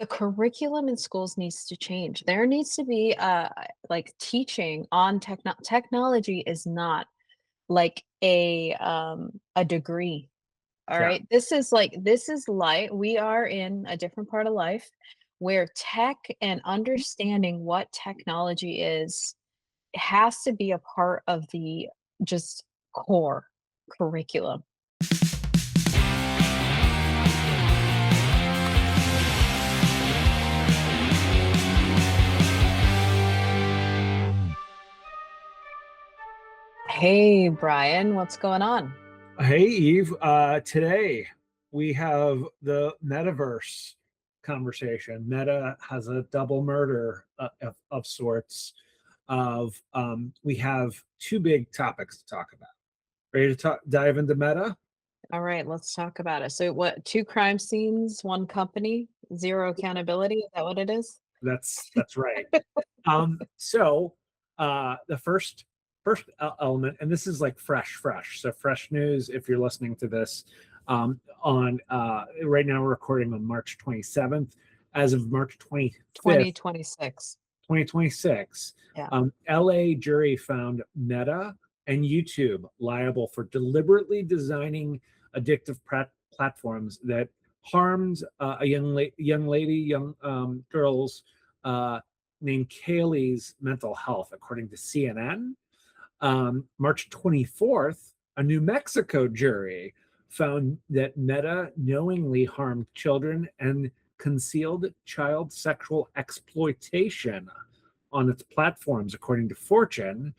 The curriculum in schools needs to change. There needs to be, like, teaching on technology is not like a degree, Yeah. alright? This is life. We are in a different part of life where tech and understanding what technology is has to be a part of the just core curriculum. Hey, Brian, what's going on? Hey, Eve. Today we have the metaverse conversation. Meta has a double murder of sorts. We have two big topics to talk about. Ready to dive into meta? Alright, let's talk about it. So what, 2 crime scenes, 1 company, 0 accountability, is that what it is? That's right. The first element, and this is like fresh. So fresh news. If you're listening to this on right now, we're recording on March 27th. As of March 25th, 2026. 2026, Yeah. LA jury found Meta and YouTube liable for deliberately designing addictive platforms that harmed a young girls named Kaylee's mental health, according to CNN. March 24th, a New Mexico jury found that Meta knowingly harmed children and concealed child sexual exploitation on its platforms, according to Fortune.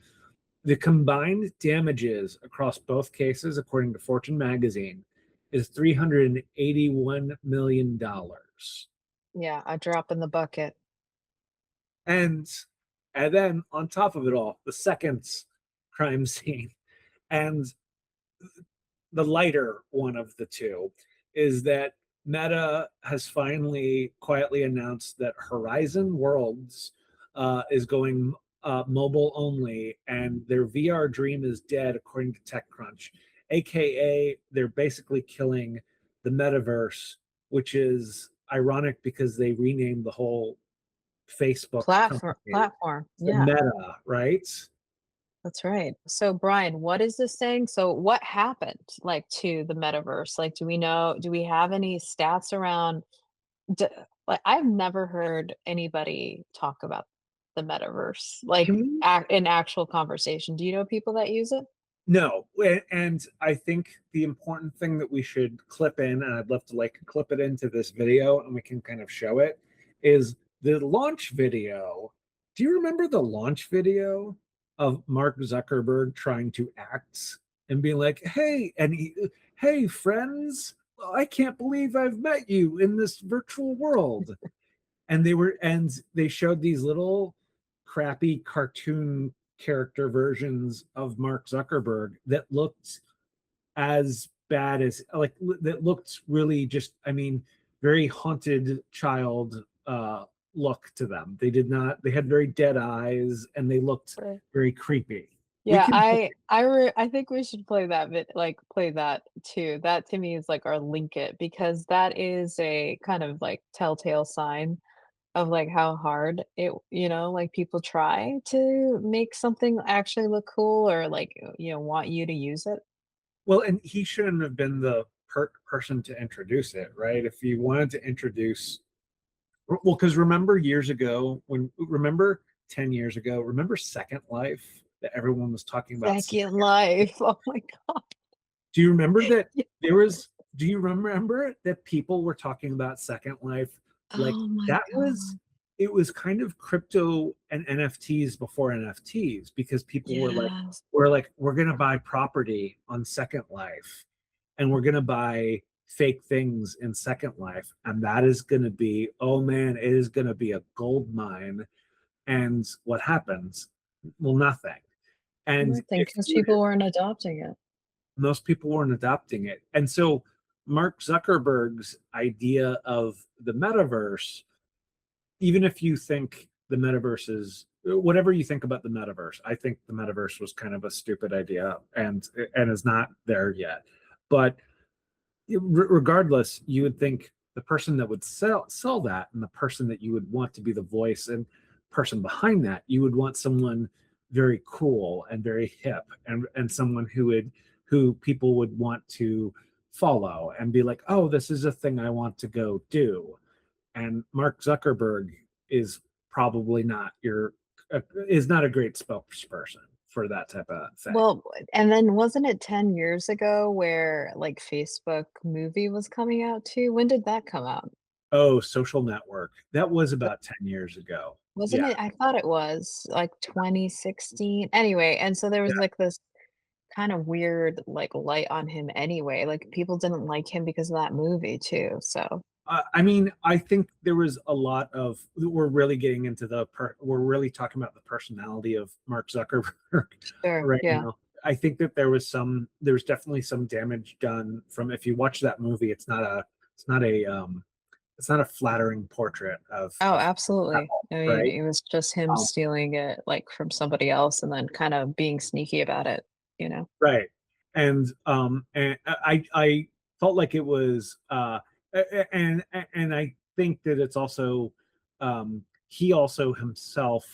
The combined damages across both cases, according to Fortune magazine, is $381 million. Yeah, a drop in the bucket. And and then on top of it all, the second crime scene, and the lighter one of the two, is that Meta has finally quietly announced that Horizon Worlds is going mobile only, and their VR dream is dead, according to TechCrunch. AKA, they're basically killing the metaverse, which is ironic because they renamed the whole Facebook company Platform, to yeah, Meta, right? that's right. So, Brian, what is this saying? So, what happened, like, to the metaverse? Like, do we have any stats around d like, I've never heard anybody talk about the metaverse, like, Can we in actual conversation. Do you know people that use it? No, and I think the important thing that we should clip in, and I'd love to like clip it into this video, and we can kind of show it, is the launch video. Do you remember the launch video of Mark Zuckerberg trying to act and being like, "Hey, friends, I can't believe I've met you in this virtual world." And they showed these little crappy cartoon character versions of Mark Zuckerberg that looked as bad as like that looked really just, I mean, very haunted child look to them. They did not, they had very dead eyes and they looked Right. very creepy. We Yeah, can I think we should play that play that too. That to me is like our link it because that is a kind of like telltale sign of like how hard like people try to make something actually look cool or like, want you to use it. Well, and he shouldn't have been the person to introduce it, right? If you wanted to introduce, well, because remember years ago, remember 10 years ago, remember Second Life that everyone was talking about? Second Life. Oh my god. Do you remember that there was, do you remember that people were talking about Second Life? Like Oh my that was, god. it was kind of crypto and NFTs before NFTs because people Yes. we're going to buy property on Second Life and we're going to buy fake things in Second Life. And that is going to be, oh man, it is going to be a gold mine. And what happens? Well, nothing. And Nothing if because you people weren't adopting it. most people weren't adopting it. And so Mark Zuckerberg's idea of the metaverse, even if you think the metaverse is whatever you think about the metaverse, I think the metaverse was kind of a stupid idea and is not there yet. But regardless, you would think the person that would sell that, and the person that you would want to be the voice and person behind that, you would want someone very cool and very hip, and someone who people would want to follow and be like, oh, this is a thing I want to go do. And Mark Zuckerberg is probably not your is not a great spokesperson for that type of thing. Well, and then wasn't it 10 years ago where, like, Facebook movie was coming out too? When did that come out? Oh, Social Network. That was about 10 years ago. Wasn't Yeah. it? I thought it was, like, 2016. Anyway, and so there Yeah. was, like, this kind of weird, like, light on him anyway, like, people didn't like him because of that movie too, so I mean, I think there was a lot of we're really getting into we're really talking about the personality of Mark Zuckerberg sure, right yeah. now. I think that there was definitely some damage done from if you watch that movie, it's not a it's not a flattering portrait Oh, of absolutely. Apple, I mean, right? it was just him Um, stealing it, like, from somebody else and then kind of being sneaky about it, you know? right. And I felt like it was and I think that it's also he also himself,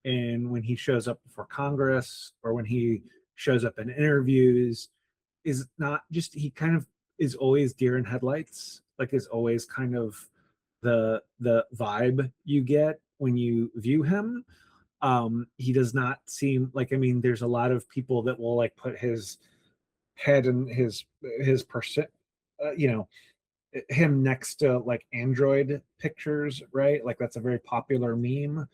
and when he shows up before Congress or when he shows up in interviews, is not just he kind of is always deer in headlights, like is always kind of the vibe you get when you view him. He does not seem like, I mean, there's a lot of people that will like put his head and his person, you know, him next to like Android pictures, right? Like that's a very popular meme.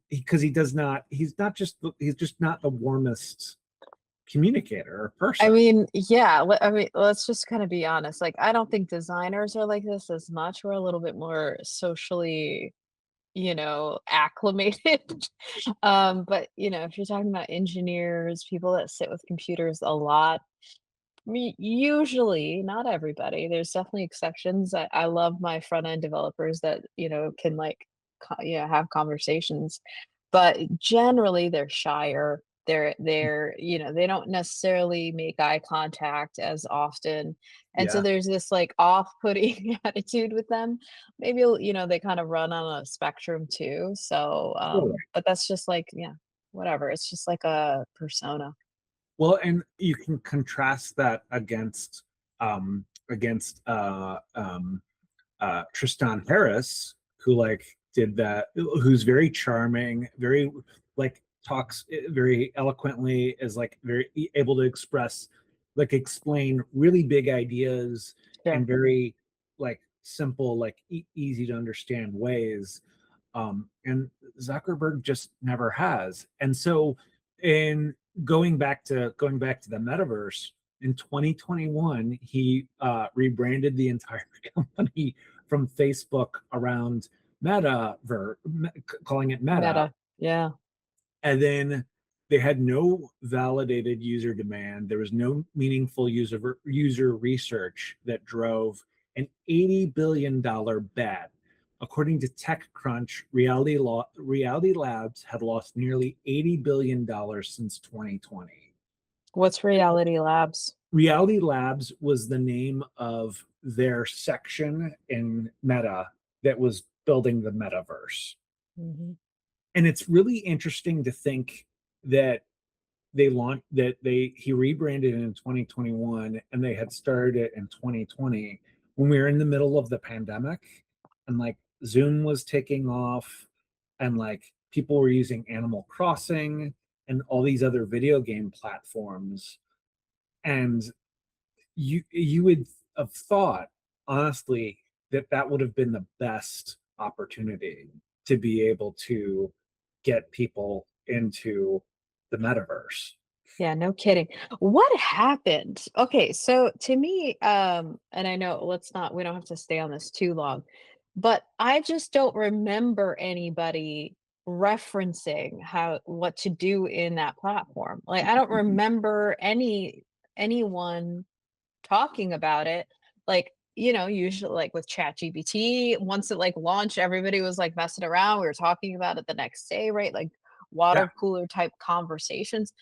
Because he does not, he's just not the warmest communicator or I person. mean, yeah, I mean, let's just kinda be honest, like, I don't think designers are like this as much, we're a little bit more socially, acclimated. But, if you're talking about engineers, people that sit with computers a lot, usually, not everybody, there's definitely exceptions. I love my front end developers that, can like, have conversations, but generally they're shyer. They don't necessarily make eye contact as often. And so Yeah, there's this like off-putting attitude with them. Maybe, they kind of run on a spectrum too. So, totally. but that's just like, yeah, whatever. It's just like a persona. Well, and you can contrast that against Tristan Harris, who like did that, who's very charming, very like talks very eloquently, is like very able to explain really big ideas in Sure. very like simple, like easy to understand ways. And Zuckerberg just never has. And so, in going back to the metaverse in 2021, he rebranded the entire company from Facebook around calling it Meta, Meta. Yeah. and then they had no validated user demand. There was no meaningful user research that drove an $80 billion bet. According to TechCrunch, Reality Labs had lost nearly $80 billion since 2020. What's Reality Labs? Reality Labs was the name of their section in Meta that was building the metaverse. Mhm. And it's really interesting to think that he rebranded it in 2021 and they had started it in 2020 when we were in the middle of the pandemic, and like Zoom was taking off, and like people were using Animal Crossing and all these other video game platforms. And you would have thought, honestly, that that would have been the best opportunity to be able to get people into the metaverse. Yeah, no kidding. What happened? Okay, so to me, and I know we don't have to stay on this too long, but I just don't remember anybody referencing what to do in that platform. Like I don't remember anyone talking about it. Like, usually like with ChatGPT, once it like launched, everybody was like messing around. We were talking about it the next day, right? Like Yeah. water cooler type conversations.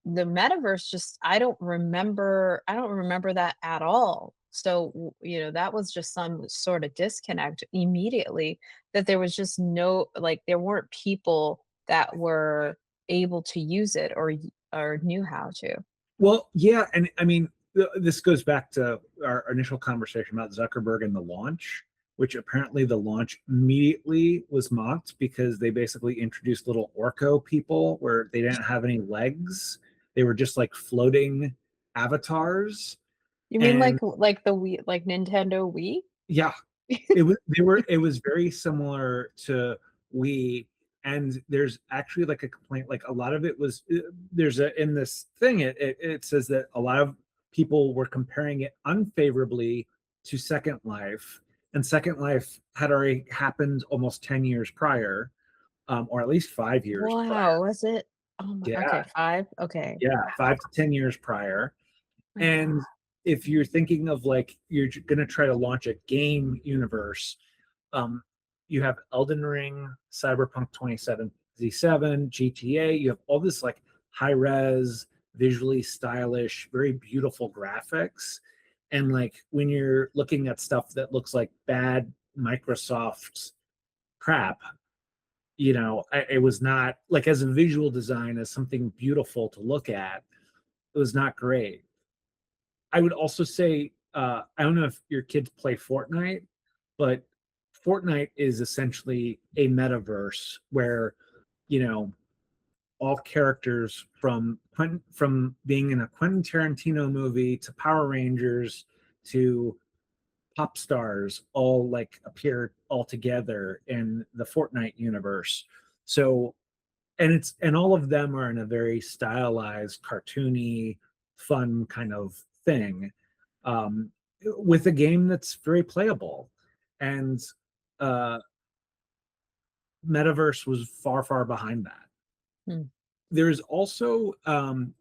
The metaverse just I don't remember that at all. So, that was just some sort of disconnect immediately, that there was just no, like, there weren't people that were able to use it or knew how to. Well, yeah, and I mean, this goes back to our initial conversation about Zuckerberg and the launch, which apparently the launch immediately was mocked because they basically introduced little Orco people where they didn't have any legs. They were just like floating avatars. You mean And like the Wii, like Nintendo Wii? yeah, it was very similar to we, and there's actually like a complaint, like a lot of it was there's a in this thing it says that a lot of people were comparing it unfavorably to Second Life, and Second Life had already happened almost 10 years prior, or at least 5 years prior. Wow, was it? Oh my, Yeah, okay, 5? Okay. yeah, Wow. 5 to 10 years prior. My God. And if you're thinking of like you're going to try to launch a game universe, um, you have Elden Ring, Cyberpunk 2077, GTA. You have all this like high res, visually stylish, very beautiful graphics. And like when you're looking at stuff that looks like bad Microsoft crap, it was not like as a visual design, as something beautiful to look at, it was not great. I would also say, I don't know if your kids play Fortnite, but Fortnite is essentially a metaverse where, you know, all characters from being in a Quentin Tarantino movie to Power Rangers to pop stars all like appear all together in the Fortnite universe. So, and all of them are in a very stylized, cartoony, fun kind of thing, with a game that's very playable. And uh, Metaverse was far, far behind that. Hmm. There's also,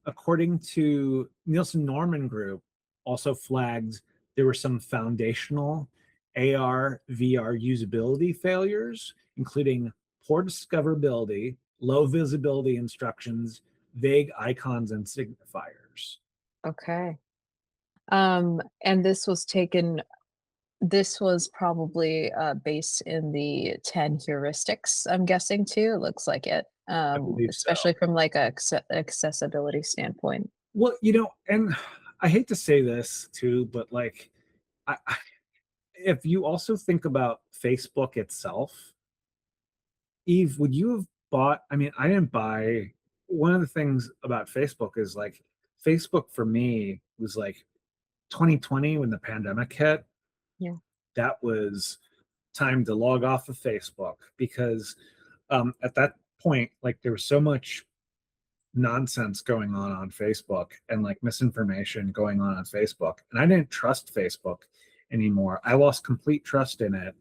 according to Nielsen Norman Group, also flagged there were some foundational AR, VR usability failures, including poor discoverability, low visibility instructions, vague icons and signifiers. Okay. And this was probably, based in the 10 heuristics, I'm guessing too, it looks like it, I believe so. especially from like a accessibility standpoint. Well, and I hate to say this too, but like, if you also think about Facebook itself, Eve, would you have bought? I mean, I didn't buy. One of the things about Facebook is like, Facebook for me was like 2020 when the pandemic hit. Yeah. That was time to log off of Facebook because at that point, like there was so much nonsense going on Facebook and like misinformation going on Facebook, and I didn't trust Facebook anymore. I lost complete trust in it.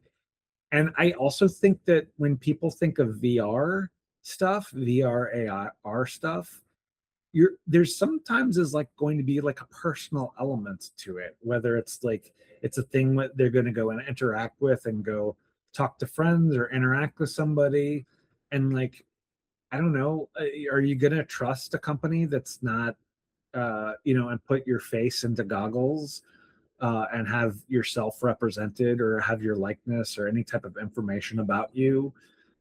And I also think that when people think of VR stuff, VR AR stuff, there's sometimes is like going to be like a personal element to it, whether it's like it's a thing that they're going to go and interact with and go talk to friends or interact with somebody. And like, I don't know, are you going to trust a company that's not, and put your face into goggles, and have yourself represented or have your likeness or any type of information about you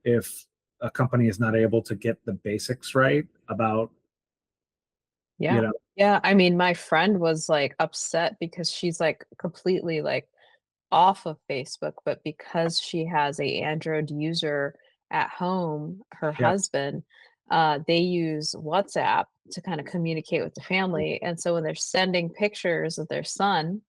if a company is not able to get the basics right about, you Yeah. know, Yeah, I mean, my friend was, like, upset because she's, like, completely, like, off of Facebook, but because she has a Android user at home, her yeah, husband, they use WhatsApp to kinda communicate with the family, and so when they're sending pictures of their son,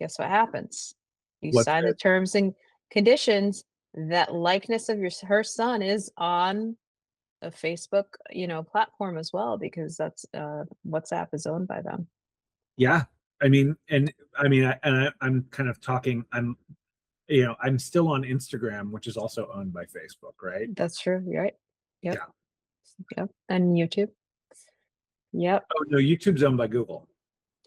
guess what happens? You what's sign the it? terms and conditions, that likeness of her son is on a Facebook, platform as well because that's, WhatsApp is owned by them. Yeah. I mean, and I mean, I'm kind of talking, I'm still on Instagram, which is also owned by Facebook, right? That's true, you're right. Yep, Yeah. yep, and YouTube. Yep. Oh, no, YouTube's owned by Google.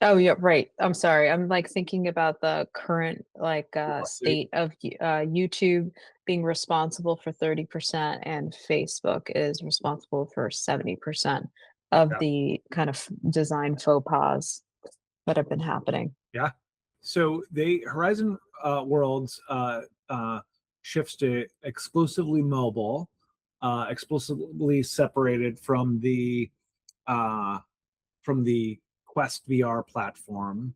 Oh, yeah, right. I'm sorry. I'm, like, thinking about the current, like, Lawsuit. state of YouTube being responsible for 30% and Facebook is responsible for 70% of Yeah. the kind of design faux pas that have been happening. Yeah. So they Horizon Worlds shifts to exclusively mobile, exclusively separated uh, from the Quest VR platform,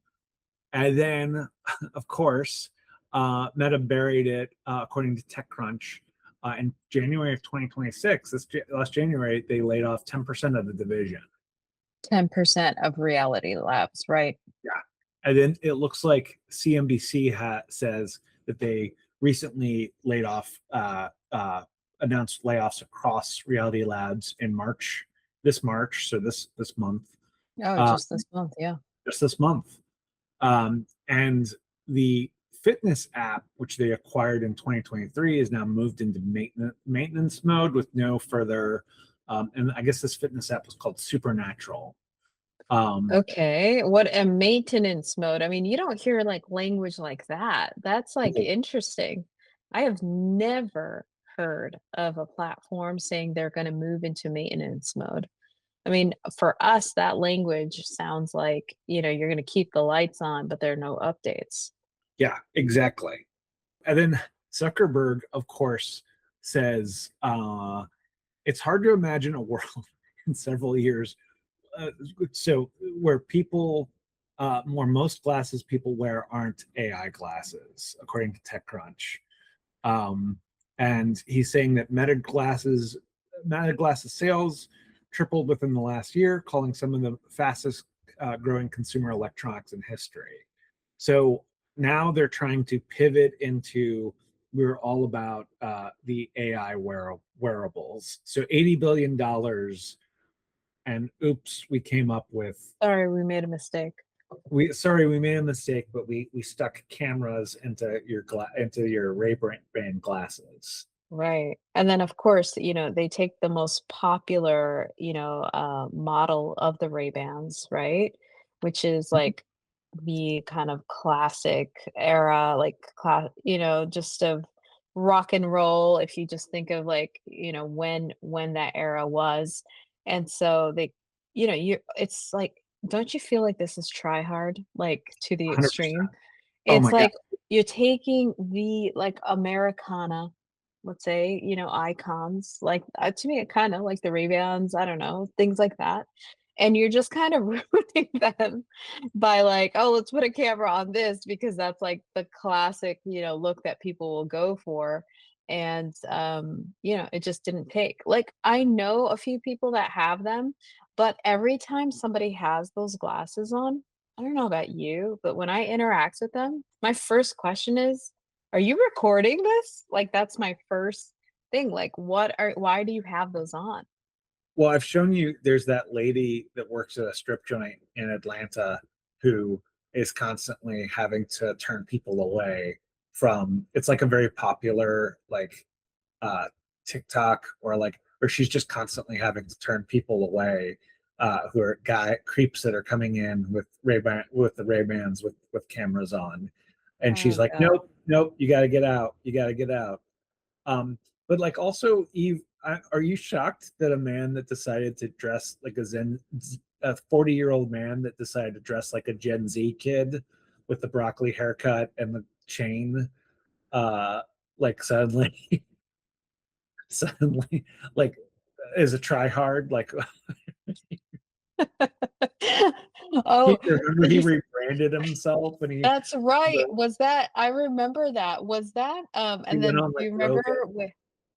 and then of course Meta buried it according to TechCrunch. In January of 2026, last January, they laid off 10% of the division. 10% of Reality Labs, right? Yeah. And then it looks like CNBC says that they recently announced layoffs across Reality Labs in March, this March, so this month, Oh, uh, just this month, yeah. just this month. And the fitness app, which they acquired in 2023, is now moved into maintenance mode with no further. And I guess this fitness app was called Supernatural. Um, Okay, what a maintenance mode. I mean, you don't hear like language like that. That's like interesting. I have never heard of a platform saying they're going to move into maintenance mode. I mean, for us, that language sounds like, you're going to keep the lights on, but there are no updates. yeah, exactly. And then Zuckerberg, of course, says it's hard to imagine a world in several years so where people more most glasses people wear aren't AI glasses, according to TechCrunch. Um, and he's saying that Meta glasses sales tripled within the last year, calling some of the fastest growing consumer electronics in history. So now they're trying to pivot into we're all about the AI wearables. So $80 billion, and oops, we came up with Sorry, we made a mistake. we made a mistake, but we stuck cameras into your Ray-Ban glasses. Right. And then, of course, they take the most popular, model of the Ray-Bans, right? Which is like the kind of classic era, like just of rock and roll. If you just think of like, when that era was. And so it's like, don't you feel like this is try hard, like to the 100%. extreme? Oh It's my god. like you're taking the, like, Americana, let's say, icons, like, to me, it kinda like the Ray-Bans, I don't know, things like that, and you're just kind of ruining them by, like, "Oh, let's put a camera on this because that's, like, the classic, look that people will go for," and, it just didn't take. Like, I know a few people that have them, but every time somebody has those glasses on, I don't know about you, but when I interact with them, my first question is, "Are you recording this?" Like, that's my first thing, like, why do you have those on? Well, I've shown you there's that lady that works at a strip joint in Atlanta who is constantly having to turn people away from it's like a very popular like TikTok or she's just constantly having to turn people away who are guy creeps that are coming in with the Ray-Bans with cameras on. And she's Oh like, god. nope, nope, you gotta get out. You gotta get out. But like also, Eve, are you shocked that a man that decided to dress like a 40-year-old man that decided to dress like a Gen Z kid with the broccoli haircut and the chain, uh, like suddenly, suddenly, like is a try hard? Like Oh, remember did he you rebranded himself and That's right. Was that I remember that. Was that, he and went then on do like you Rogan. remember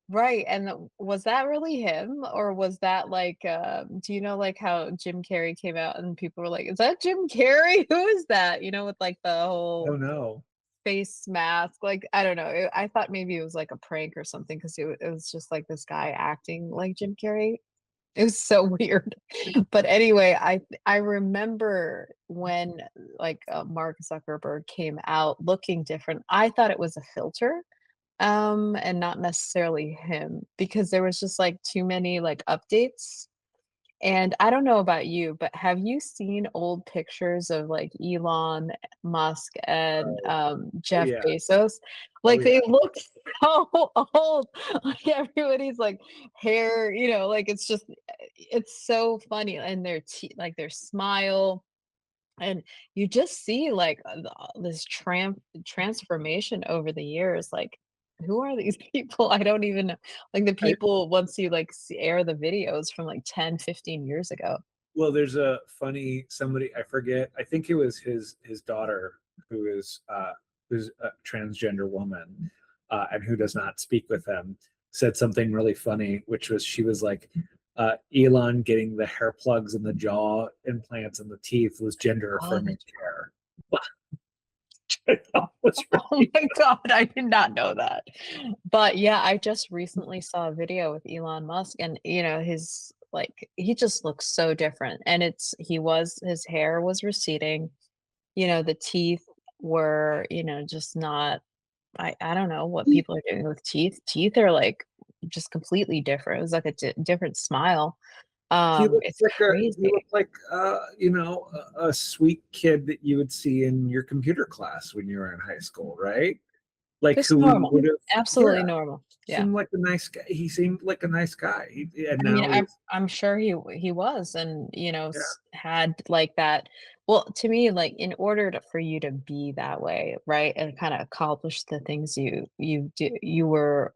right, and was that really him, or was that like, do you know, like, how Jim Carrey came out and people were like, "Is that Jim Carrey? Who is that?" With, like, the whole Oh no. face mask, like, I don't know, I thought maybe it was, like, a prank or something 'cause it was just, like, this guy acting like Jim Carrey. It was so weird. But anyway, I remember when, like, Mark Zuckerberg came out looking different. I thought it was a filter, and not necessarily him because there was just, like, too many, like, updates. And I don't know about you, but have you seen old pictures of, like, Elon Musk and, Oh, oh Jeff yeah. Bezos? Oh Like, yeah. they look so old. Like, everybody's, like, hair, like, it's just it's so funny, and their smile. And you just see, like, this transformation over the years, like, who are these people? I don't even know. Like, the I people once you, like, air the videos from, like, 10, 15 years ago. Well, there's a funny somebody, I forget. I think it was his daughter who's a transgender woman, and who does not speak with him, said something really funny, which was she was like, Elon getting the hair plugs and the jaw implants and the teeth was gender Oh, affirming that's care. I thought was oh really my god, I did not know that. But, yeah, I just recently saw a video with Elon Musk and, his like, he just looks so different, and his hair was receding, the teeth were, just not I don't know what people are doing with teeth. Teeth are, like, just completely different. It was like a different smile. It's he crazy. looked like a sweet kid that you would see in your computer class when you were in high school, right? Like Just who normal. would have, Absolutely yeah, normal. Yeah. seemed like a nice guy. He seemed like a nice guy. And I mean, now I'm sure he was and, yeah, had like that well, to me, like in order for you to be that way, right, and kind of accomplish the things you were,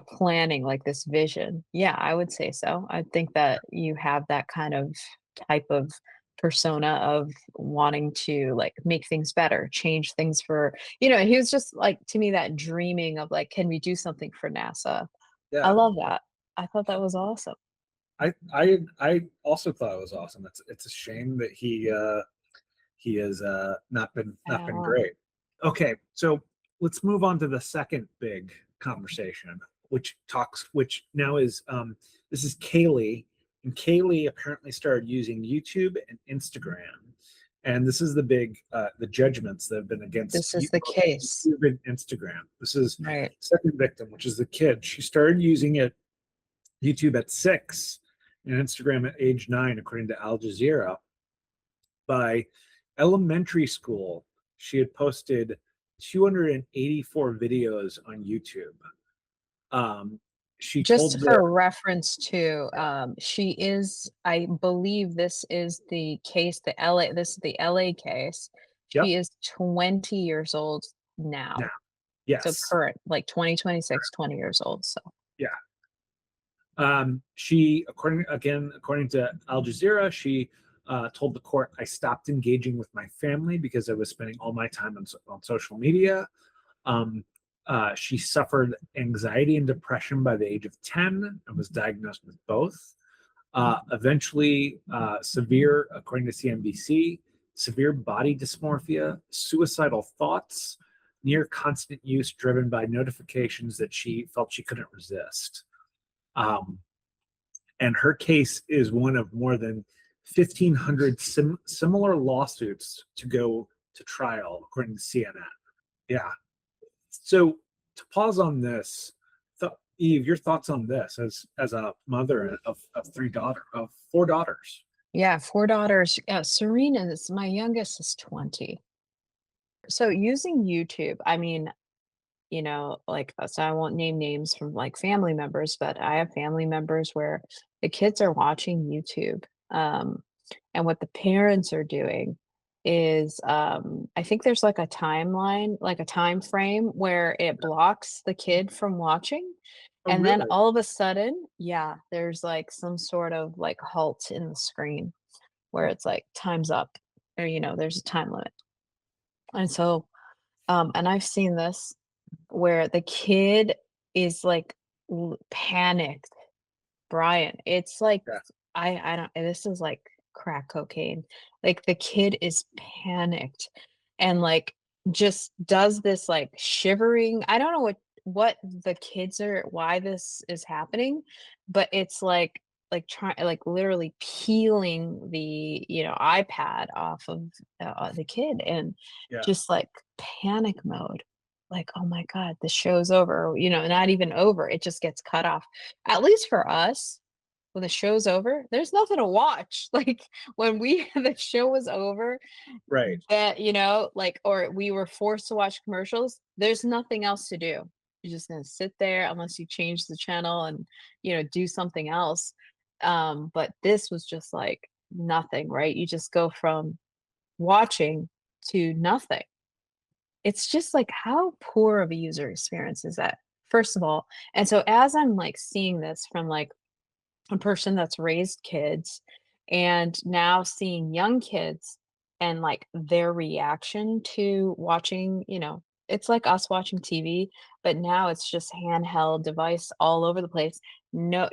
planning like this vision. Yeah, I would say so. I think that you have that kind of type of persona of wanting to like make things better, change things for, he was just like to me that dreaming of like, can we do something for NASA? I yeah. love that. I thought that was awesome. I also thought it was awesome. It's a shame that he has not been Yeah. great. Okay, so let's move on to the second big conversation, which now is this is Kaylee, and Kaylee apparently started using YouTube and Instagram, and this is the judgments that have been against This is the case. YouTube and Instagram. This is Right. second victim, which is the kid. She started using it YouTube at 6 and Instagram at age 9, according to Al Jazeera. By elementary school, she had posted 284 videos on YouTube. Um, she Just told for reference to, I believe this is the LA case. yep, She is 20 years old now. now, So yes, current, like 2026, 20 years old, so yeah. She, according to Al Jazeera, she told the court, "I stopped engaging with my family because I was spending all my time on social media." Um, she suffered anxiety and depression by the age of 10 and was diagnosed with both. Eventually, according to CNBC, severe body dysmorphia, suicidal thoughts, near constant use driven by notifications that she felt she couldn't resist. Um, and her case is one of more than 1,500 similar lawsuits to go to trial, according to CNN. Yeah. So to pause on this, Eve, your thoughts on this as a mother of four daughters. yeah, 4 daughters. Yeah, my youngest is 20. So using YouTube, I mean, like, so I won't name names from like family members, but I have family members where the kids are watching YouTube. And what the parents are doing is, I think there's like a timeline, like a time frame where it blocks the kid from watching. Oh, And then really? all of a sudden, yeah, there's like some sort of like halt in the screen where it's like time's up or, there's a time limit. And so, and I've seen this where the kid is, like, panicked. Brian, it's like Yeah. I don't this is like crack cocaine. Like, the kid is panicked and, like, just does this, like, shivering I don't know what the kids are why this is happening, but it's like, trying like, literally peeling the, iPad off of, the kid and Yeah. just, like, panic mode. Like, "Oh my god, the show's over," or, not even over, it just gets cut off. At least for us, when the show's over, there's nothing to watch. Like when the show was over, Right. that like or we were forced to watch commercials, there's nothing else to do. You're just gonna sit there unless you change the channel and do something else. But this was just like nothing, right? You just go from watching to nothing. It's just like how poor of a user experience is that, first of all? And so as I'm like seeing this from like a person that's raised kids and now seeing young kids and like their reaction to watching, it's like us watching TV, but now it's just handheld device all over the place. No,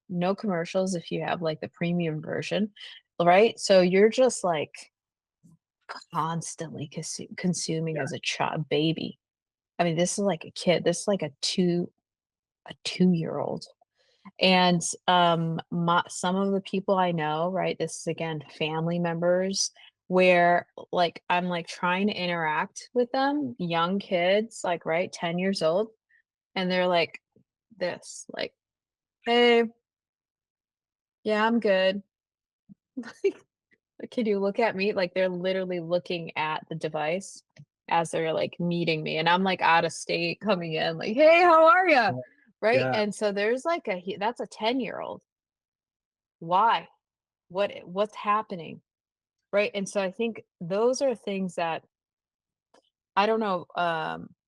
no commercials if you have like the premium version, right? So you're just like constantly consuming as a child baby. I mean, this is like a kid. This is like a 2-year-old. And, some of the people I know, right, this is again family members where, like, I'm, like, trying to interact with them, young kids, like, right, 10 years old, and they're like this, like, "Hey, yeah, I'm good." Like, "Can you look at me?" Like, they're literally looking at the device as they're, like, meeting me, and I'm, like, out of state coming in, like, "Hey, how are you?" Yeah. Right? Yeah. And so there's, like, that's a 10-year-old. Why? What's happening? Right, and so I think those are things that I don't know,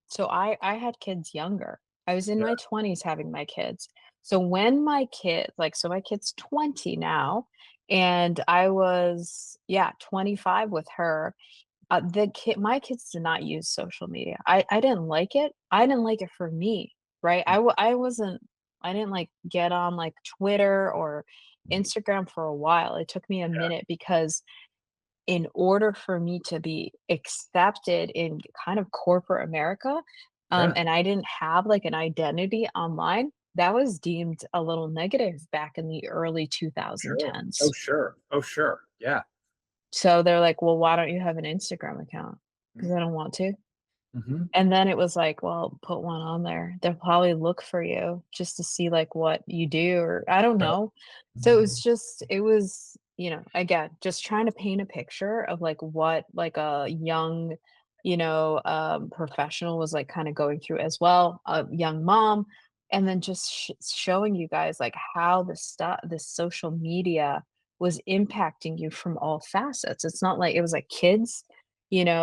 so I had kids younger. I was in Yeah. my 20s having my kids. So when my kid like, so my kid's 20 now, and I was, yeah, 25 with her. My kids did not use social media. I didn't like it. I didn't like it for me, right? I wasn't I didn't, like, get on, like, Twitter or Instagram for a while. It took me a Yeah. minute because in order for me to be accepted in kind of corporate America, Yeah. and I didn't have, like, an identity online, that was deemed a little negative back in the early Sure. Oh, 2010s. sure. Oh, sure. Yeah. So they're like, "Well, why don't you have an Instagram account?" Because I don't want to. Mhm. And then it was like, "Well, put one on there. They'll probably look for you just to see, like, what you do," or I don't Yep. know. So it was, again, just trying to paint a picture of, like, what, like, a young, professional was, like, kinda going through as well, a young mom, and then just showing you guys, like, how the social media was impacting you from all facets. It's not like it was, like, kids,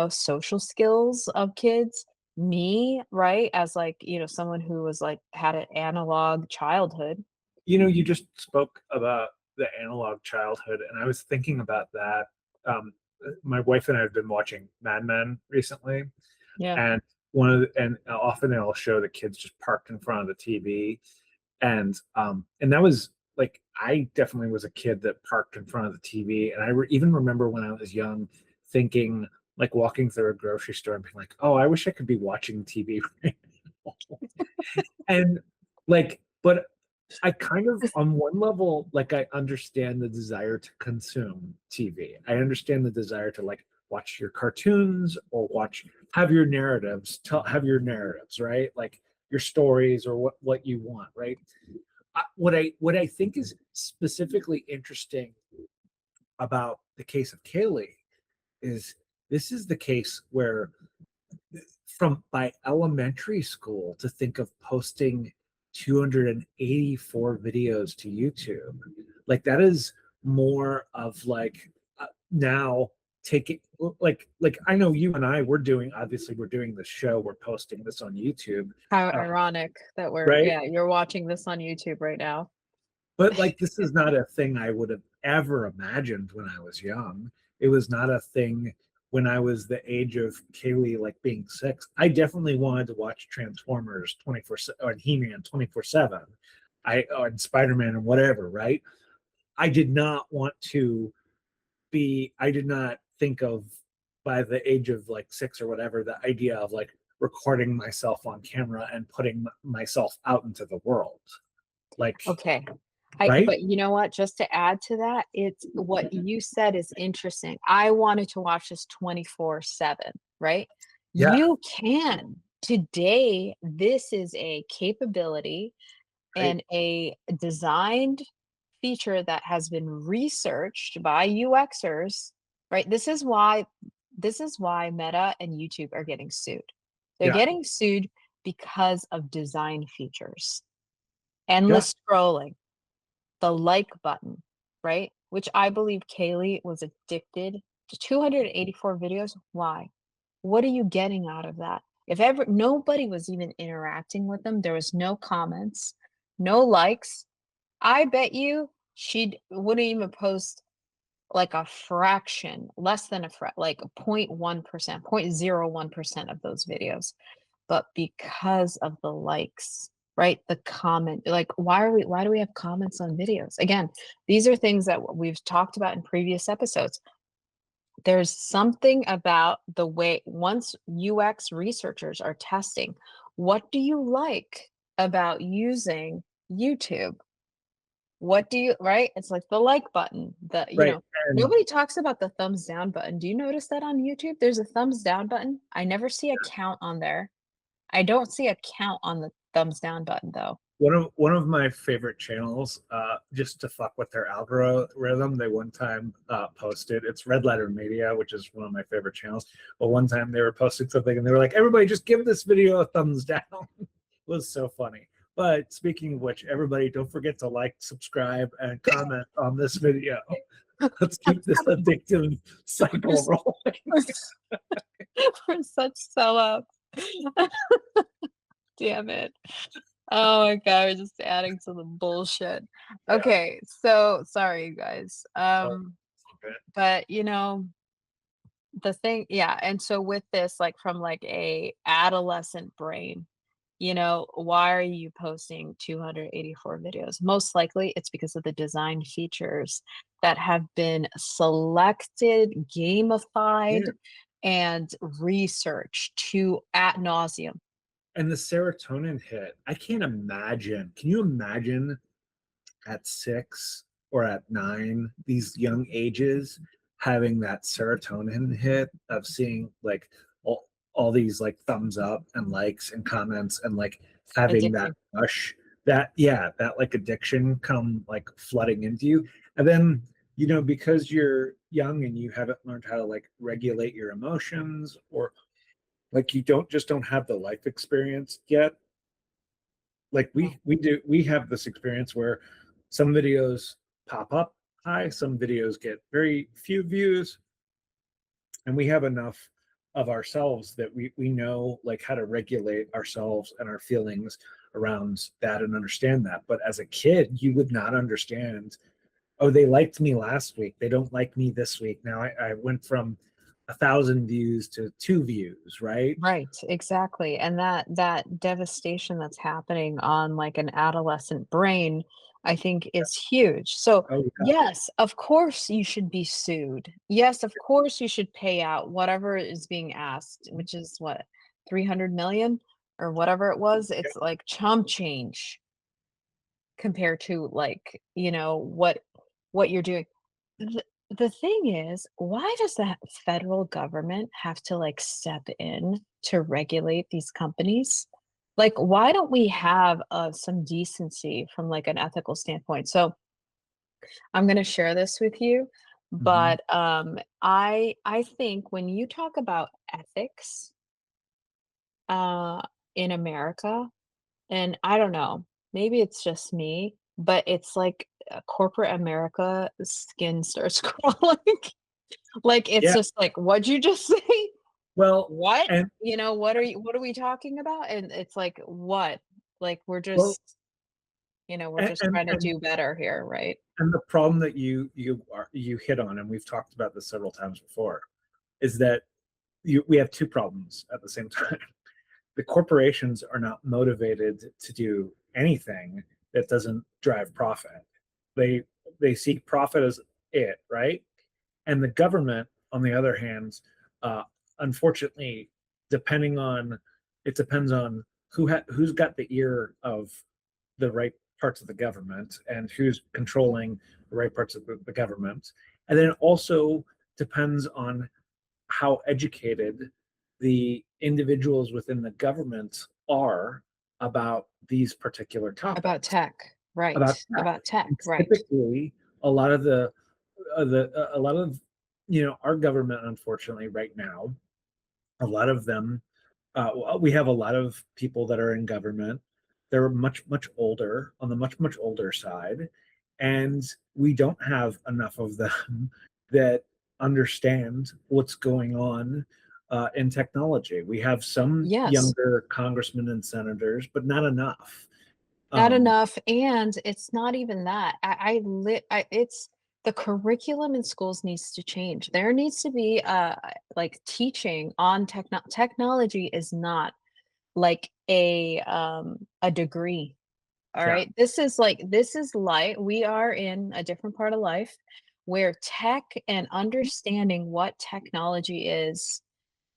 social skills of kids, me, right, as, like, someone who was, like, had an analog childhood. You just spoke about the analog childhood, and I was thinking about that. My wife and I have been watching Mad Men recently, Yeah. and often they'll show the kids just parked in front of the TV, and that was like I definitely was a kid that parked in front of the TV, and even remember when I was young, thinking like walking through a grocery store and being like, "Oh, I wish I could be watching TV right now." And but I kind of, on one level, like, I understand the desire to consume TV. I understand the desire to, like, watch your cartoons or have your narratives, right? Like, your stories or what you want, right? What I think is specifically interesting about the case of Kaylee is this is the case where from by elementary school to think of posting 284 videos to YouTube. Like that is more of like now taking like I know you and I we're doing the show, we're posting this on YouTube, How uh, ironic that right? you're watching this on YouTube right now. But like this is not a thing I would have ever imagined when I was young. It was not a thing when I was the age of Kaylee, like being 6. I definitely wanted to watch Transformers 24 or He-Man 24/7. And Spider-Man and whatever, right? I did not want to I did not think of by the age of like 6 or whatever the idea of like recording myself on camera and putting myself out into the world. Like, Okay. right? But you know what? Just to add to that, it's what you said is interesting. I wanted to watch this 24/7, right? Yeah, You can. Today, this is a capability right. and a designed feature that has been researched by UXers, right? This is why Meta and YouTube are getting sued. They're Yeah, getting sued because of design features. yeah, Endless scrolling, the like button, right? Which I believe Kaylee was addicted 284 videos? Why? What are you getting out of that? If ever nobody was even interacting with them, there was no comments, no likes, I bet you she wouldn't even post like a fraction, less than like 0.1%, 0.01% of those videos. But because of the likes, right? The comment, like why do we have comments on videos? Again, these are things that we've talked about in previous episodes. There's something about the way once UX researchers are testing, what do you like about using YouTube? What do you right? It's like the like button, Right. And nobody talks about the thumbs down button. Do you notice that on YouTube? There's a thumbs down button. I never see a count on there. I don't see a count on the thumbs down button though. one of my favorite channels, just to fuck with their algorithm, they one time posted, it's Red Letter Media, which is one of my favorite channels. But one time they were posting something and they were like, everybody just give this video a thumbs down. It was so funny. But speaking of which, everybody don't forget to like, subscribe, and comment on this video. Let's keep this addictive We're cycle s rolling. we're s we're such sellouts. Damn it. Oh my god, we're just adding to the bullshit. Yeah. Okay, so sorry, you guys. Oh, okay. But the thing, yeah, and so with this, like from like a adolescent brain, why are you posting 284 videos? Most likely it's because of the design features that have been selected, Yeah. gamified, and researched to at nauseum. And the serotonin hit, I can't imagine. Can you imagine at 6 or at 9, these young ages, having that serotonin hit of seeing like all these like thumbs up and likes and comments and like having that Addicting. rush, that, yeah, that like addiction come like flooding into you. And then, because you're young and you haven't learned how to like regulate your emotions, or like you don't have the life experience yet. Like Oh, we have this experience where some videos pop up high, some videos get very few views, and we have enough of ourselves that we know like how to regulate ourselves and our feelings around that and understand that. But as a kid, you would not understand, oh, they liked me last week, they don't like me this week. Now I went from 1,000 views to 2 views, right? right, exactly. And that devastation that's happening on like an adolescent brain, I think is huge. So, Oh yeah. yes, of course you should be sued. Yes, of course you should pay out whatever is being asked, which is what, 300 million or whatever it was. It's like chump change compared to like, what you're doing. The thing is, why does the federal government have to like step in to regulate these companies? Like, why don't we have some decency from like an ethical standpoint? So I'm going to share this with you, Mhm. but I think when you talk about ethics uh, in America, and I don't know, maybe it's just me, but it's like corporate America skin starts crawling. Like, it's Yeah. just like, "What'd you just say? Well, What?" and What are we talking about?" And it's like, "What?" Like, well, we're and, just and trying to and do better here, right? and the problem that you hit on, and we've talked about this several times before, is that we have two problems at the same time. The corporations are not motivated to do anything that doesn't drive profit. They they seek profit as it, right? And the government, on the other hand, uh, unfortunately, depending on it depends on who's got the ear of the right parts of the government and who's controlling the right parts of the government. And then it also depends on how educated the individuals within the government are about these particular About topics, tech, right, about that. about tech, And right. typically, a lot of a lot of our government, unfortunately, right now, a lot of them, we have a lot of people that are in government. They're much older, on the much, much, older side, and we don't have enough of them that, understand what's going on in technology. We have some Yes. younger congressmen and senators, but not enough. Not Um, enough, and it's not even that. It's the curriculum in schools needs to change. There needs to be, like, teaching on technology is not like a degree, yeah, alright? This is light. We are in a different part of life where tech and understanding what technology is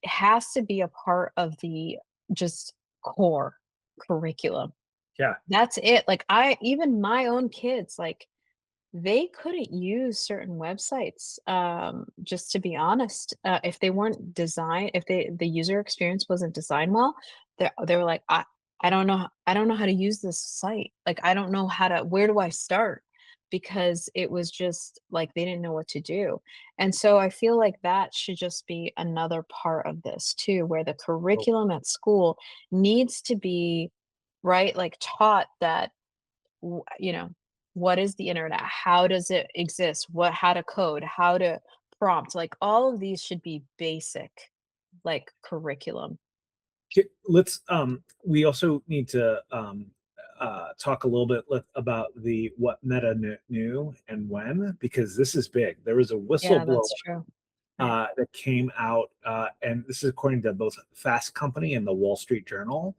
has to be a part of the just core curriculum. yeah, That's it, like, I even my own kids, like, they couldn't use certain websites, just to be honest, if they weren't designed if the user experience wasn't designed well, they were like, I don't know how to use this site, like, I don't know how to where do I start?" Because it was just, like, they didn't know what to do, and so I feel like that should just be another part of this too, where the oh, curriculum at school needs to be, right, like, taught that you know, what is the internet? How does it exist? What how to code, how to prompt, like all of these should be basic, like curriculum. let's we also need to talk a little bit about the what Meta knew and when, because this is big. There was a Yeah, whistleblower that's true. Right. that came out, and this is according to both Fast Company and the Wall Street Journal.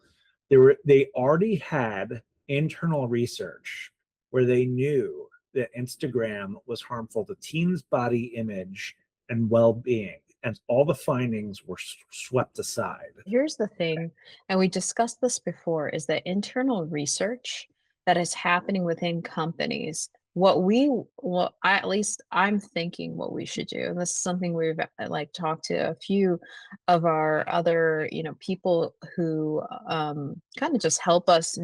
They already had internal research where they knew that Instagram was harmful to teens' body image and well-being, and all the findings were swept aside. Here's the thing, and we discussed this before, is that internal research that is happening within companies, what I, at least I'm thinking what we should do, and this is something we've like talked to a few of our other, people who kind of just help us,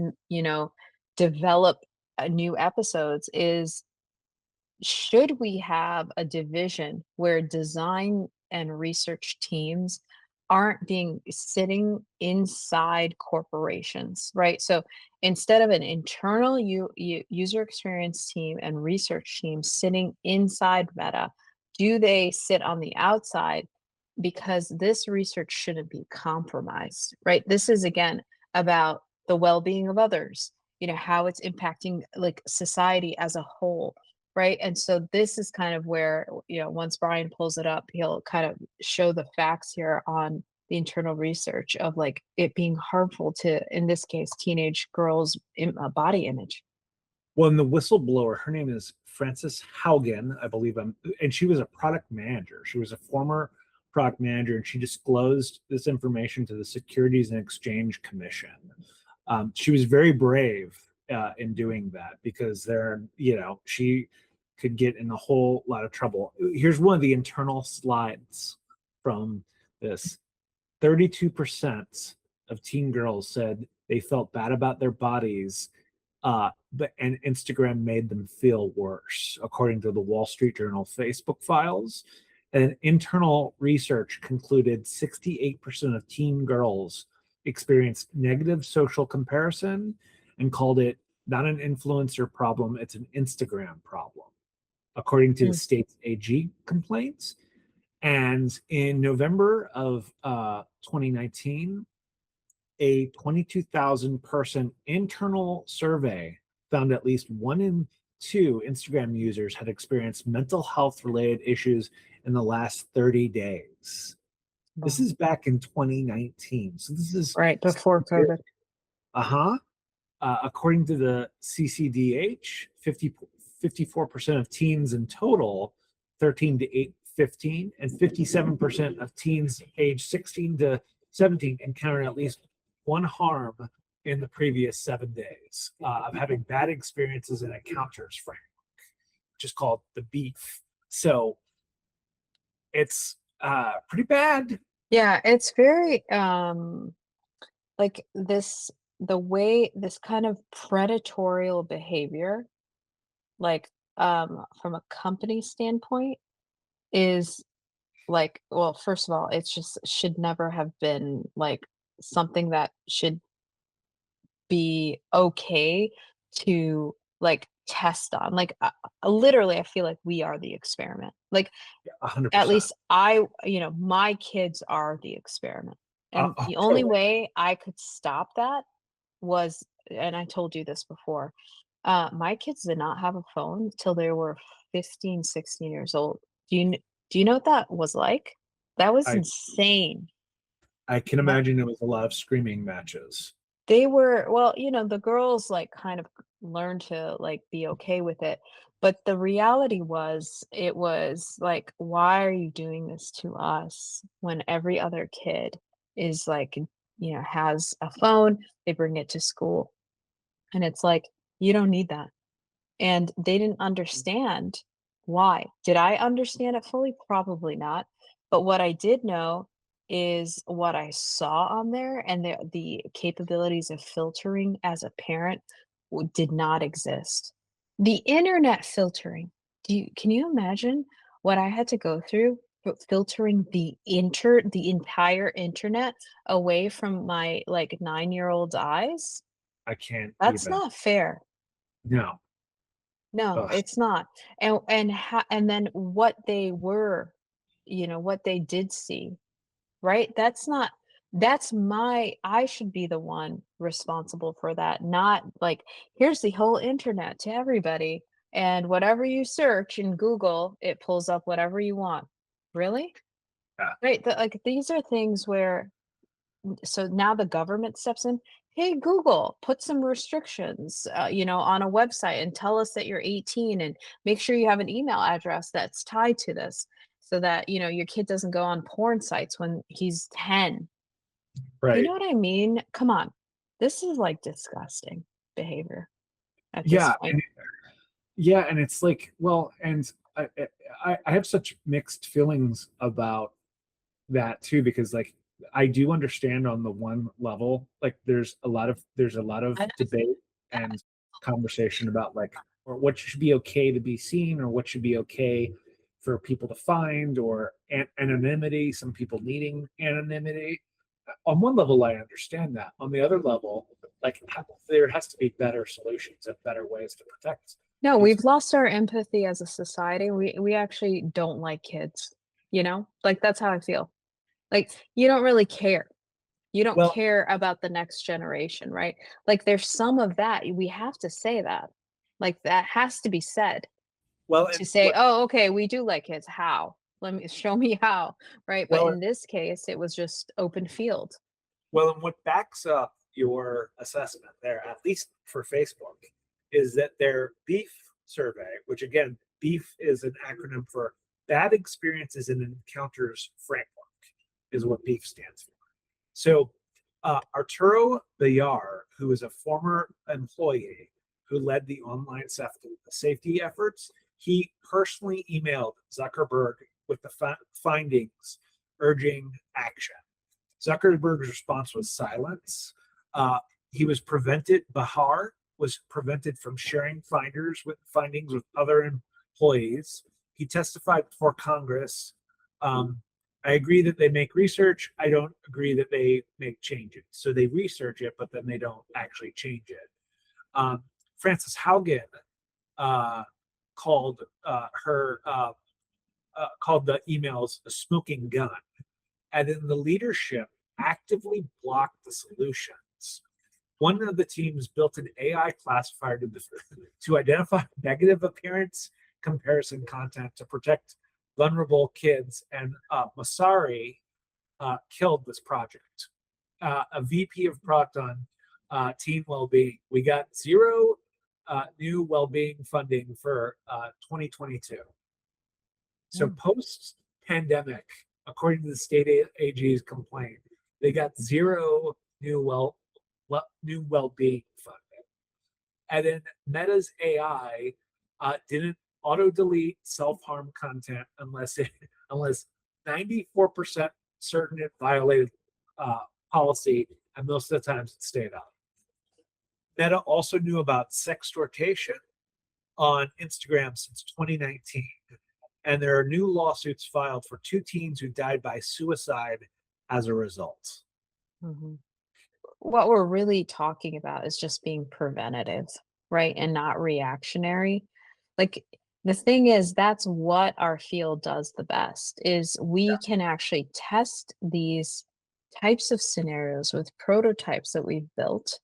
develop new episodes is should we have a division where design and research teams aren't being sitting inside corporations, right? So instead of an internal user experience team and research team sitting inside Meta, do they sit on the outside? Because this research shouldn't be compromised, right? This is again about the well-being of others, how it's impacting like society as a whole. Right, and so this is kind of where, once Brian pulls it up, he'll kind of show the facts here on the internal research of, like, it being harmful to, in this case, teenage girls' body image. Well, and the whistleblower, her name is Frances Haugen, I believe, and she was a product manager. She was a former product manager, and she disclosed this information to the Securities and Exchange Commission. She was very brave in doing that because she could get in a whole lot of trouble. Here's one of the internal slides from this. 32% of teen girls said they felt bad about their bodies, and Instagram made them feel worse, according to the Wall Street Journal Facebook files. And internal research concluded 68% of teen girls experienced negative social comparison and called it not an influencer problem, it's an Instagram problem, according to the Mm. state's AG complaints. And in November of 2019, a 22,000 person internal survey found at least 1 in 2 Instagram users had experienced mental health related issues in the last 30 days. This Wow. is back in 2019. So this is, Right, before COVID. uh huh. According to the CCDH, 54% of teens in total, 13 to 15, and 57% of teens age 16 to 17 encountered at least one harm in the previous 7 days of having bad experiences and encounters framework, which is called the beef. So it's pretty bad. Yeah, it's very like the way this kind of predatorial behavior, like from a company standpoint, is like, well, first of all, it's just should never have been like something that should be okay to like test on. Like, literally, I feel like we are the experiment. Like, Yeah, 100%. at least my kids are the experiment. And Oh, the only totally. way I could stop that was, and I told you this before, my kids did not have a phone till they were 15, 16 years old. Do you know what that was like? That was I insane. I can imagine it was a lot of screaming matches. They were well, the girls, like, kind of learned to, like, be okay with it, but the reality was, it was like, "Why are you doing this to us?" When every other kid is, like, has a phone, they bring it to school, and it's like, "You don't need that." And they didn't understand why. Did I understand it fully? Probably not. But what I did know is what I saw on there, and the capabilities of filtering as a parent did not exist. The internet filtering. Can you imagine what I had to go through filtering the entire internet away from my, like, 9-year-old's eyes? I can't That's even. not fair. No. No, Ugh. it's not. And then what they were, what they did see, right? I should be the one responsible for that, not like, here's the whole internet to everybody, and whatever you search in Google, it pulls up whatever you want. Really? Yeah. Right? Like, these are things where, so now the government steps in. Hey, Google, put some restrictions, on a website, and tell us that you're 18, and make sure you have an email address that's tied to this, so that your kid doesn't go on porn sites when he's 10. You Right. know what I mean? Come on. This is, like, disgusting behavior at this Yeah. point. Yeah, and it's like, well, and I have such mixed feelings about that too, because like I do understand on the one level, like there's a lot of I know. debate and conversation about like or what should be okay to be seen or what should be okay for people to find or anonymity, some people needing anonymity. On one level, I understand that. On the other level, like there has to be better solutions and better ways to protect No, these. we've lost our empathy as a society. We actually don't like kids, Like, that's how I feel. Like, you don't really care. You don't Well, care about the next generation, right? Like, there's some of that, we have to say that. Like, that has to be said, well, to and say, what "Oh, okay, we do like kids. How? Let me show me how." Right? But well in this case, it was just open field. Well, and what backs up your assessment there, at least for Facebook, is that their beef survey, which again, beef is an acronym for bad experiences and encounters framework, is what beef stands for. So, Arturo Villar, who is a former employee who led the online safety efforts, he personally emailed Zuckerberg with the findings urging action. Zuckerberg's response was silence. Uh, he was prevented, Bahar was prevented from sharing findings with other employees. He testified before Congress. I agree that they make research. I don't agree that they make changes. So they research it, but then they don't actually change it. Frances Haugen uh, called called the emails a smoking gun, and then the leadership actively blocked the solutions. One of the teams built an AI classifier to identify negative appearance comparison content to protect vulnerable kids, and Masari killed this project. A VP of product on teen well-being. We got zero new well-being funding for 2022. So Mm. post pandemic, according to the state AG's complaint, they got zero new well-being funding. And then Meta's AI didn't auto delete self harm content unless 94% certain it violated uh, policy, and most of the times it stayed up. Meta also knew about sextortation on Instagram since 2019, and there are new lawsuits filed for two teens who died by suicide as a result. Mhm. What we're really talking about is just being preventative. right, and not reactionary. Like, the thing is, that's what our field does the best, is we can actually test these types of scenarios with prototypes that we've built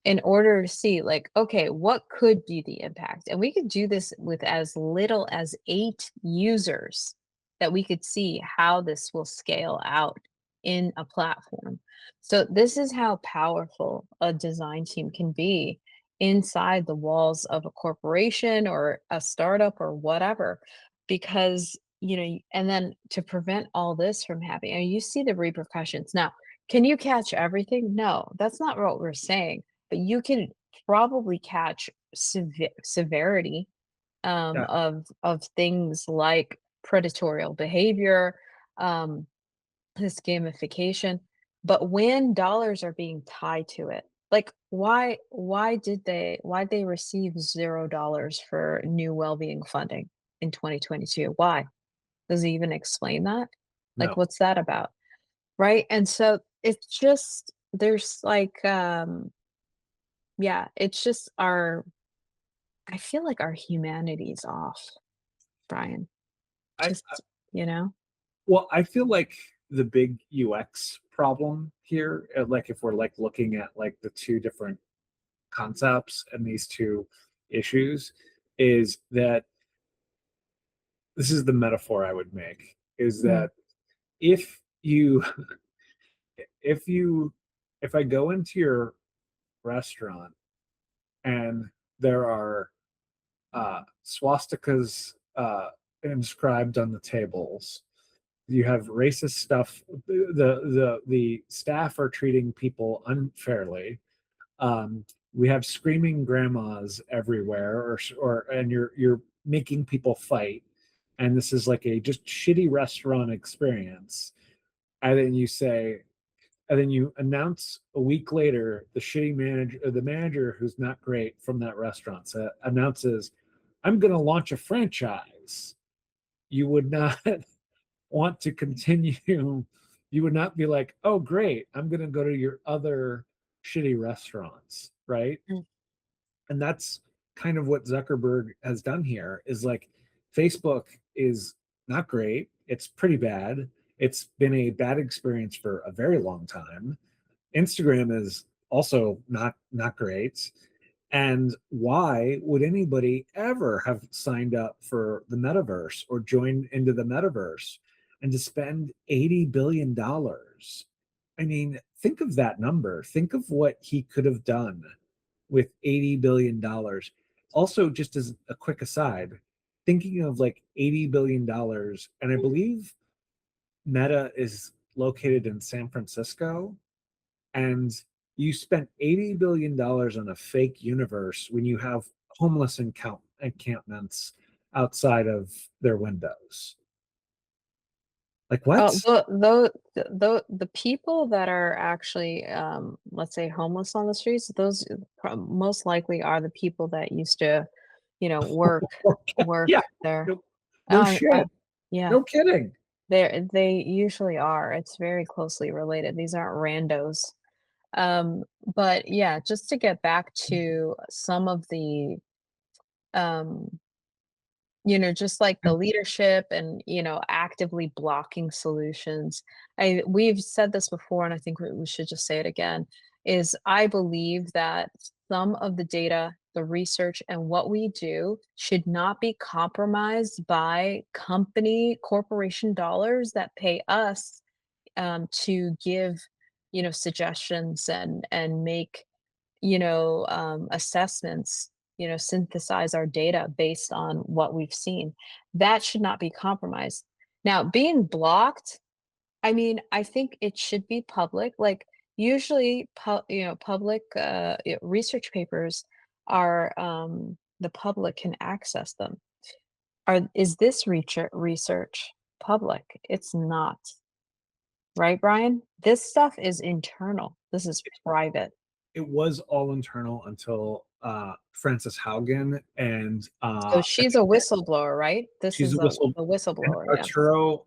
in order to see like, okay, what could be the impact? And we could do this with as little as 8 users that we could see how this will scale out in a platform. So this is how powerful a design team can be inside the walls of a corporation or a startup or whatever. Because, and then to prevent all this from happening, and you see the repercussions. Now, can you catch everything? No, that's not what we're saying, but you can probably catch severity Yeah, of things like predatory behavior, um, this gamification. But when dollars are being tied to it, like why they receive $0 for new well-being funding in 2022? Why? Does it even explain that? Like, no, what's that about? Right? And so it's just there's like yeah, it's just our I feel like our humanity's off, Brian. I Just, you know? well, I feel like the big UX problem here, like if we're like looking at like the two different concepts and these two issues, is that this is the metaphor I would make, is Mm, that if you if you if I go into your restaurant and there are swastikas inscribed on the tables, you have racist stuff. The staff are treating people unfairly. We have screaming grandmas everywhere, or and you're making people fight, and this is like a just shitty restaurant experience. And then you say, and then you announce a week later the shitty manager, or the manager who's not great from that restaurant, announces, "I'm going to launch a franchise." You would not want to continue. You would not be like, "Oh, great, I'm going to go to your other shitty restaurants," right? mm. And that's kind of what Zuckerberg has done here. Is like, Facebook is not great. It's pretty bad. It's been a bad experience for a very long time. Instagram is also not great. And why would anybody ever have signed up for the metaverse or joined into the metaverse and to spend $80 billion? I mean, think of that number. Think of what he could have done with $80 billion. Also, just as a quick aside, thinking of like $80 billion, and I believe Meta is located in San Francisco, and you spent $80 billion on a fake universe when you have homeless encampments outside of their windows. Like what? The people that are actually, let's say, homeless on the streets, those most likely are the people that used to, work Yeah, there. no, no I shit, yeah, no kidding. they usually are. It's very closely related. These aren't randos. But yeah, just to get back to some of the, um, just like the leadership and, actively blocking solutions. We've said this before, and I think we should just say it again, is I believe that some of the data, the research, and what we do should not be compromised by corporation dollars that pay us to give, suggestions and make, assessments, synthesize our data based on what we've seen. That should not be compromised. Now, being blocked, I mean, I think it should be public. Like usually, public research papers are the public can access them. Is this research public? It's not. Right, Brian? This stuff is internal. This is private. It was all internal until Frances Haugen and So she's a whistleblower, right? This she's a is whistle, a and whistleblower, yes. Arturo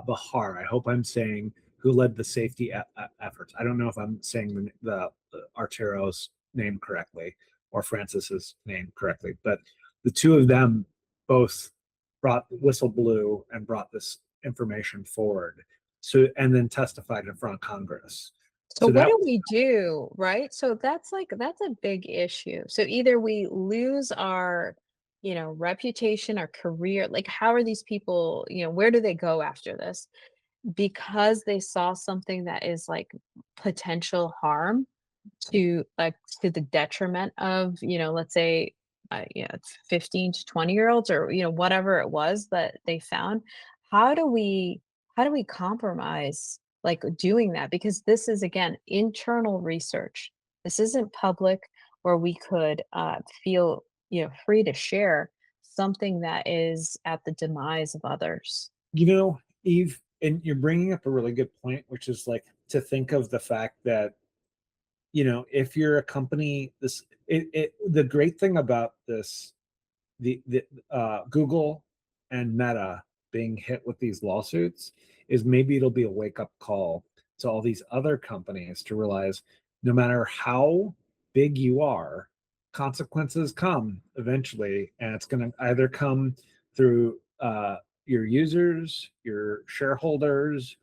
Bahar. I hope I'm saying, who led the safety efforts. I don't know if I'm saying the Arturo's name correctly, or Francis's name correctly, but the two of them both brought whistle blew and brought this information forward. So and then testified in front of Congress. So So what that do was we do, right? So that's a big issue. So either we lose our, reputation, our career, like how are these people, where do they go after this? Because they saw something that is like potential harm to the detriment of, let's say, it's 15 to 20-year-olds or, whatever it was that they found. How do we how do we compromise, like, doing that? Because this is, again, internal research. This isn't public where we could, feel, free to share something that is at the demise of others. you know, Eve, and you're bringing up a really good point, which is like to think of the fact that if you're a company, the great thing about this, the Google and Meta being hit with these lawsuits is maybe it'll be a wake up call to all these other companies to realize no matter how big you are, consequences come eventually, and it's going to either come through your users, your shareholders,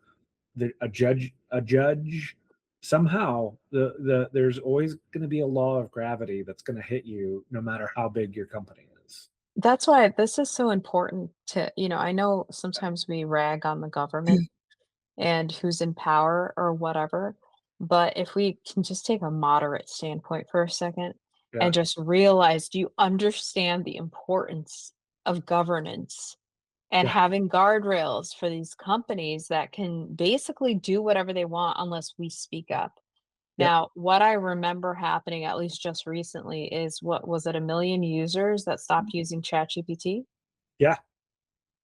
a judge. Somehow there's always going to be a law of gravity that's going to hit you no matter how big your company is. That's why this is so important to, I know sometimes we rag on the government and who's in power or whatever. But if we can just take a moderate standpoint for a second Yeah, and just realize, do you understand the importance of governance and yeah, having guardrails for these companies that can basically do whatever they want unless we speak up? yep, Now, what I remember happening, at least just recently, is what was it, 1 million users that stopped using ChatGPT, yeah.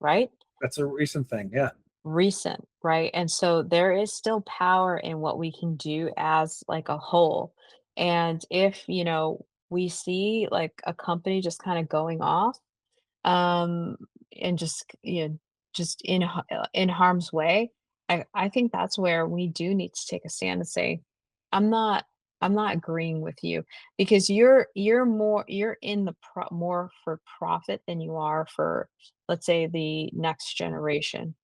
right? That's a recent thing. Yeah, Recent, right? And so there is still power in what we can do as like a whole. And if, we see like a company just kind of going off, um, and just, just in harm's way, I think that's where we do need to take a stand and say, I'm not I'm not agreeing with you because you're in the more for profit than you are for, let's say, the next generation.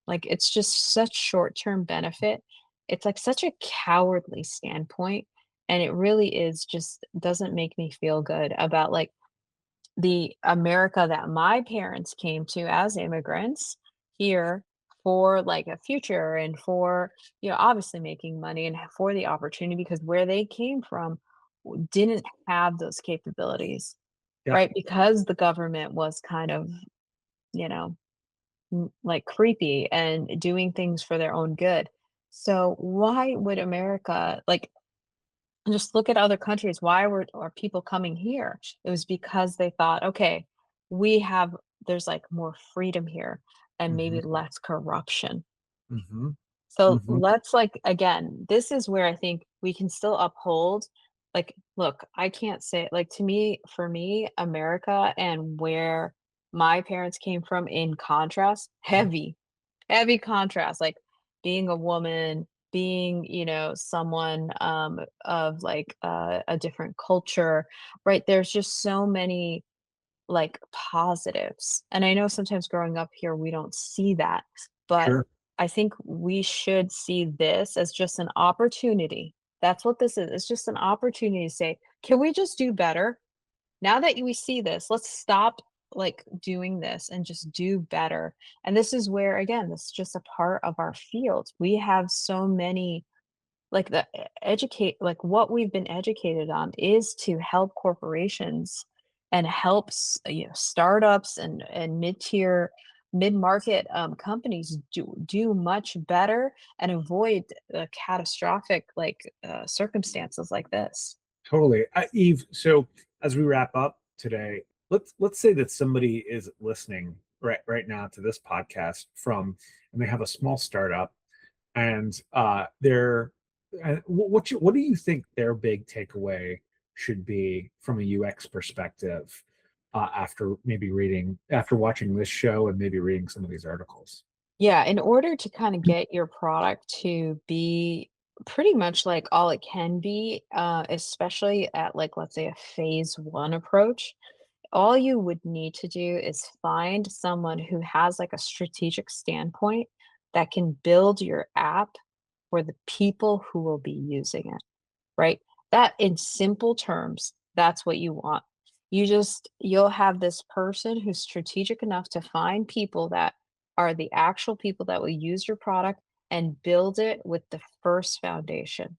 Like, it's just such short-term benefit. It's, like, such a cowardly standpoint, and it really is just doesn't make me feel good about, like, the America that my parents came to as immigrants here for, like, a future and for, obviously making money and for the opportunity because where they came from didn't have those capabilities, yeah, right? Because the government was kind of, you know like, creepy and doing things for their own good. So why would America like, just look at other countries, why are people coming here? It was because they thought, "Okay, we have there's, like, more freedom here and maybe hmm less corruption." hmm So hmm let's like again, this is where I think we can still uphold like look, I can't say like to me for me, America and where my parents came from in contrast, heavy contrast, like being a woman, being, someone of like a different culture, right? There's just so many like positives. And I know sometimes growing up here, we don't see that, but Sure. I think we should see this as just an opportunity. That's what this is. It's just an opportunity to say, can we just do better? Now that we see this, let's stop like doing this and just do better. And this is where, again, this is just a part of our field. We have so many like educate like what we've been educated on is to help corporations and helps startups and mid-market companies do much better and avoid catastrophic like circumstances like this. Totally. Eve, so as we wrap up today, let's say that somebody is listening right now to this podcast and they have a small startup and they're what do you think their big takeaway should be from a UX perspective after watching this show and maybe reading some of these articles? Yeah, in order to kind of get your product to be Pretty much like all it can be, especially at like, let's say a phase one approach. All you would need to do is find someone who has like a strategic standpoint that can build your app for the people who will be using it, right? That in simple terms, that's what you want. You'll have this person who's strategic enough to find people that are the actual people that will use your product and build it with the first foundation.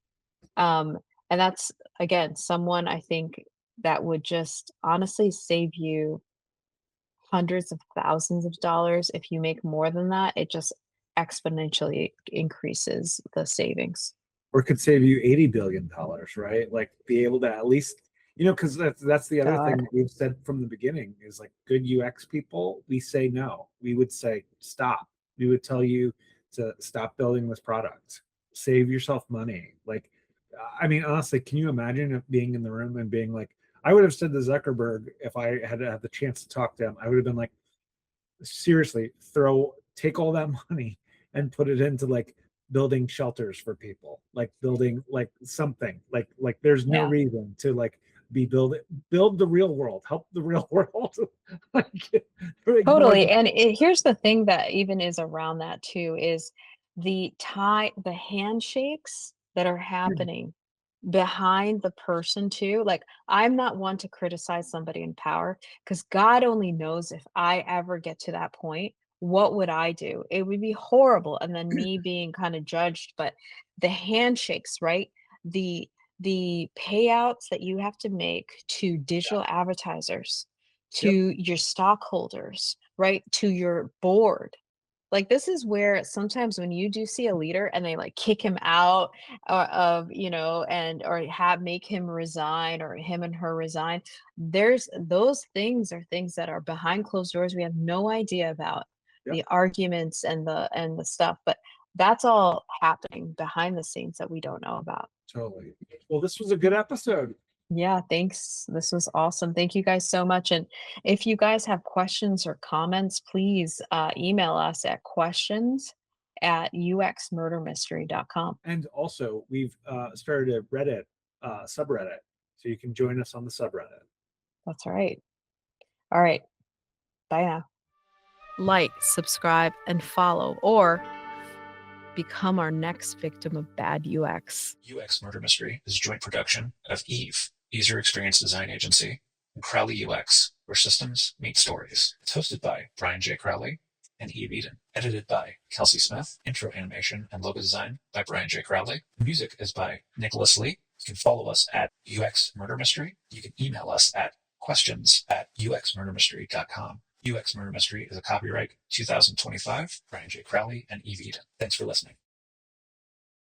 Um, and that's again, someone I think that would just honestly save you hundreds of thousands of dollars. If you make more than that, it just exponentially increases the savings. Or could save you $80 billion, right? Like be able to at least, because that's the other thing God. that we've said from the beginning is like good UX people, we say no. We would say stop. We would tell you to stop building this product. Save yourself money. Like, I mean, honestly, can you imagine being in the room and being like, I would have said to Zuckerberg if I had had the chance to talk to him, I would have been like, seriously, take all that money and put it into like building shelters for people, like building like something like there's no Yeah. reason to like build the real world, help the real world. Like, ignore Totally, the and here's the thing that even is around that too is the handshakes that are happening behind the person too. Like, I'm not one to criticize somebody in power because God only knows if I ever get to that point, what would I do? It would be horrible, and then me being kind of judged, but the handshakes, right? The the payouts that you have to make to digital advertisers, to yep. your stockholders, right? To your board. Like this is where sometimes when you do see a leader and they like kick him out of, and or have make him resign or him and her resign, there's those things are things that are behind closed doors. We have no idea about Yep. the arguments and the stuff, but that's all happening behind the scenes that we don't know about. Totally. Well, this was a good episode. Yeah, thanks. This was awesome. Thank you guys so much. And if you guys have questions or comments, please email us at questions@uxmurdermystery.com. And also we've started a Reddit subreddit, so you can join us on the subreddit. That's right. All right. Bye now. Like, subscribe, and follow, or become our next victim of bad UX. UX Murder Mystery is a joint production of Eve, User Experience Design Agency, and Crowley UX, where systems meet stories. It's hosted by Brian J. Crowley and Eve Eden. Edited by Kelsey Smith. Intro animation and logo design by Brian J. Crowley. Music is by Nicholas Lee. You can follow us at UX Murder Mystery. You can email us at questions@uxmurdermystery.com. UX Murder Mystery is a copyright 2025, Brian J. Crowley and Eve Eden. Thanks for listening.